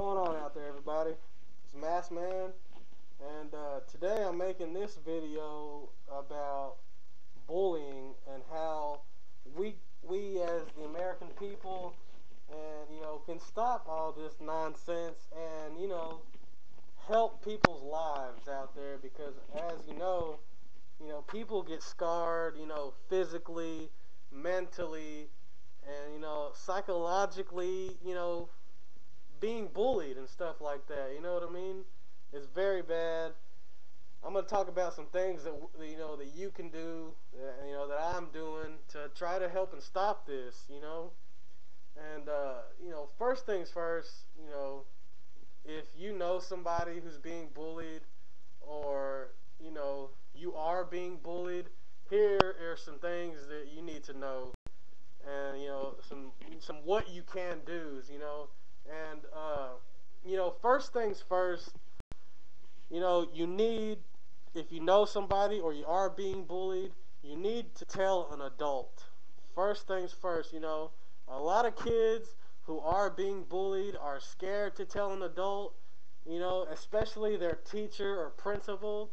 going on out there, everybody? It's Mass Man, and today I'm making this video about bullying and how we as the American people, and can stop all this nonsense and help people's lives out there because as people get scarred, physically, mentally, and psychologically, being bullied and stuff like that. You know what I mean? It's very bad. I'm gonna talk about some things that that you can do, that I'm doing to try to help and stop this. And first things first. If you know somebody who's being bullied, or you are being bullied, here are some things that you need to know, and some what you can do. And first things first, you need, if you know somebody or you are being bullied, you need to tell an adult. First things first, a lot of kids who are being bullied are scared to tell an adult, especially their teacher or principal,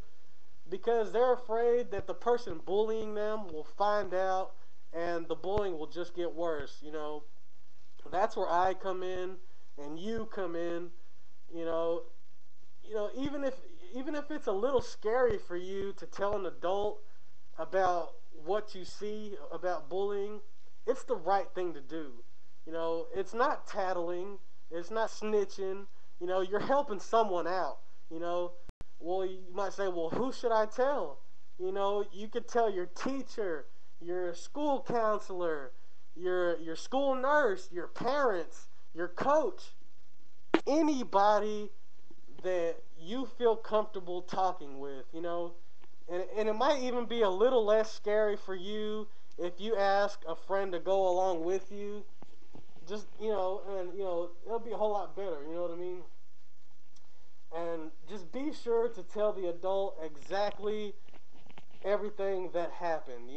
because they're afraid that the person bullying them will find out and the bullying will just get worse. That's where I come in and you come in. You know, even if it's a little scary for you to tell an adult about what you see about bullying, it's the right thing to do. It's not tattling, it's not snitching. You're helping someone out. You know, well, you might say, well, who should I tell? You could tell your teacher, your school counselor, your school nurse, your parents, your coach, anybody that you feel comfortable talking with, and it might even be a little less scary for you if you ask a friend to go along with you. Just, and, it'll be a whole lot better, you know what I mean? And just be sure to tell the adult exactly everything that happened,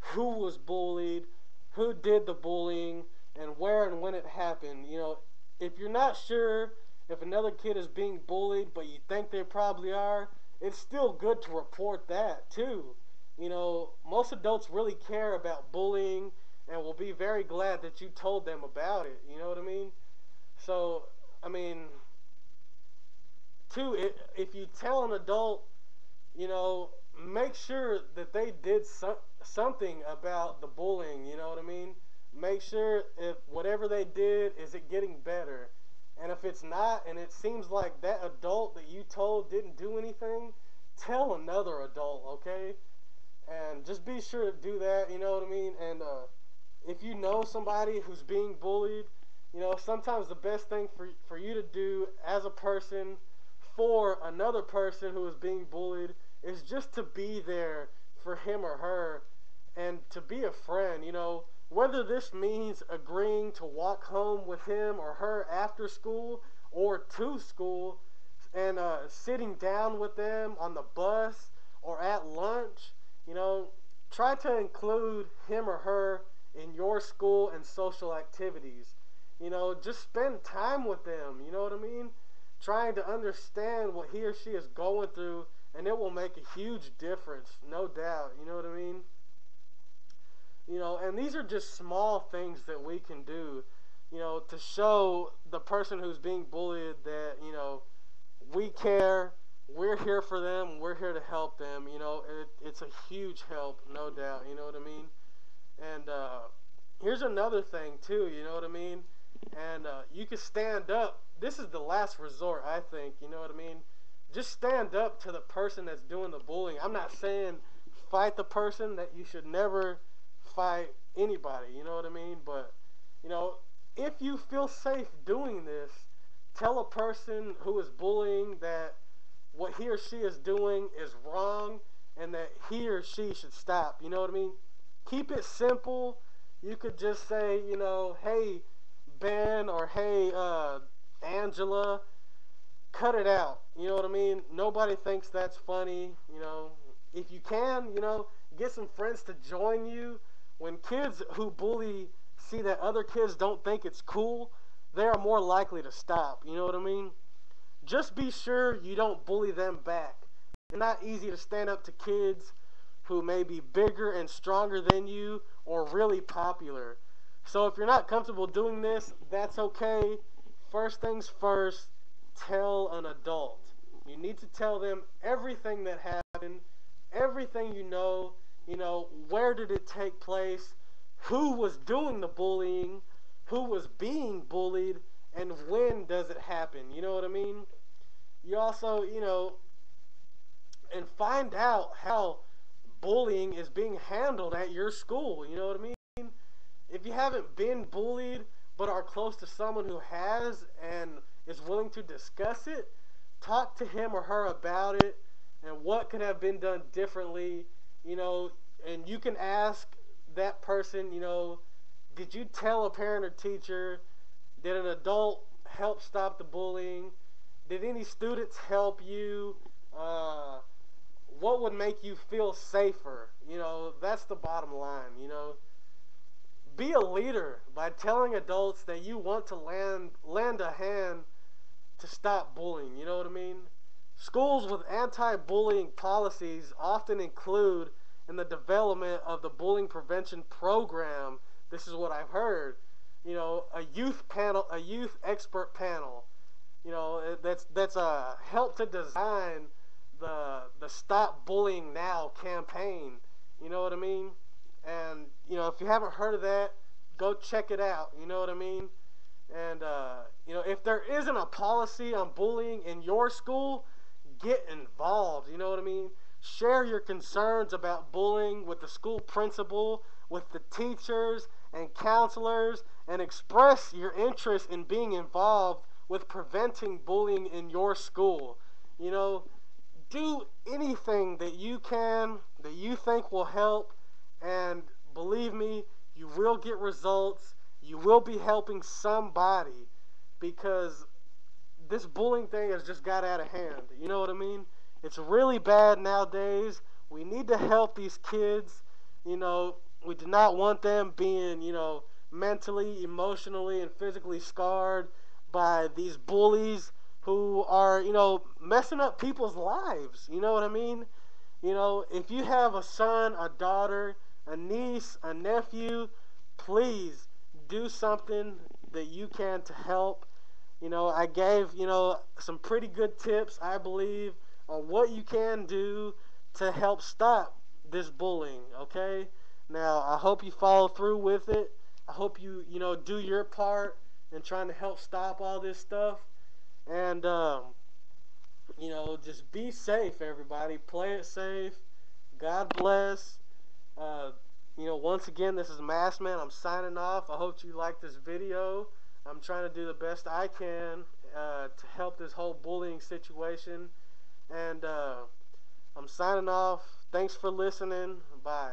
who was bullied, who did the bullying, and where and when it happened. If you're not sure if another kid is being bullied, but you think they probably are, it's still good to report that too. Most adults really care about bullying and will be very glad that you told them about it. You know what I mean? So, I mean, too, if you tell an adult, you know, make sure that they did something about the bullying. You know what I mean? Make sure if whatever they did, is it getting better? And if it's not, and it seems like that adult that you told didn't do anything, tell another adult, okay? And just be sure to do that. You know what I mean? And if you know somebody who's being bullied, sometimes the best thing for you to do as a person for another person who is being bullied is just to be there for him or her and to be a friend. Whether this means agreeing to walk home with him or her after school or to school, and sitting down with them on the bus or at lunch, you know, try to include him or her in your school and social activities. Just spend time with them. You know what I mean? Trying to understand what he or she is going through, and it will make a huge difference, no doubt. You know what I mean? And these are just small things that we can do, to show the person who's being bullied that, we care, we're here for them, we're here to help them. It's a huge help, no doubt. You know what I mean? And here's another thing too. You know what I mean? And you can stand up. This is the last resort, I think. You know what I mean? Just stand up to the person that's doing the bullying. I'm not saying fight the person. That you should never fight anybody. You know what I mean? But you know, if you feel safe doing this, tell a person who is bullying that what he or she is doing is wrong and that he or she should stop. You know what I mean? Keep it simple. You could just say, hey, Ben, or hey, Angela, cut it out. You know what I mean? Nobody thinks that's funny. If you can, get some friends to join you. When kids who bully see that other kids don't think it's cool, they are more likely to stop. You know what I mean? Just be sure you don't bully them back. It's not easy to stand up to kids who may be bigger and stronger than you or really popular. So if you're not comfortable doing this, that's okay. First things first, tell an adult. You need to tell them everything that happened, everything you know, where did it take place, who was doing the bullying, who was being bullied, and when does it happen? You know what I mean? You also, you know, and find out how bullying is being handled at your school. You know what I mean? If you haven't been bullied but are close to someone who has and is willing to discuss it, talk to him or her about it and what could have been done differently, you know, and you can ask that person, you know, did you tell a parent or teacher? Did an adult help stop the bullying? Did any students help you? Uh, what would make you feel safer? You know, that's the bottom line, you know. Be a leader by telling adults that you want to lend a hand to stop bullying, you know what I mean? Schools with anti-bullying policies often include in the development of the bullying prevention program, this is what I've heard, you know, a youth expert panel, you know, that's a help to design the Stop Bullying Now campaign. You know what I mean? And you know, if you haven't heard of that, go check it out. You know what I mean? And you know, if there isn't a policy on bullying in your school, get involved. You know what I mean? Share your concerns about bullying with the school principal, with the teachers and counselors, and express your interest in being involved with preventing bullying in your school. You know, do anything that you can that you think will help, and believe me, you will get results. You will be helping somebody because this bullying thing has just got out of hand. You know what I mean? It's really bad nowadays. We need to help these kids. You know, we do not want them being, you know, mentally, emotionally, and physically scarred by these bullies who are, you know, messing up people's lives. You know what I mean? You know, if you have a son, a daughter, a niece, a nephew, please do something that you can to help. You know, I gave, you know, some pretty good tips, I believe, on what you can do to help stop this bullying, okay? Now, I hope you follow through with it. I hope you, you know, do your part in trying to help stop all this stuff. And, you know, just be safe, everybody. Play it safe. God bless. Uh, you know, once again, this is Maskman. I'm signing off. I hope you like this video. I'm trying to do the best I can to help this whole bullying situation. And I'm signing off. Thanks for listening. Bye.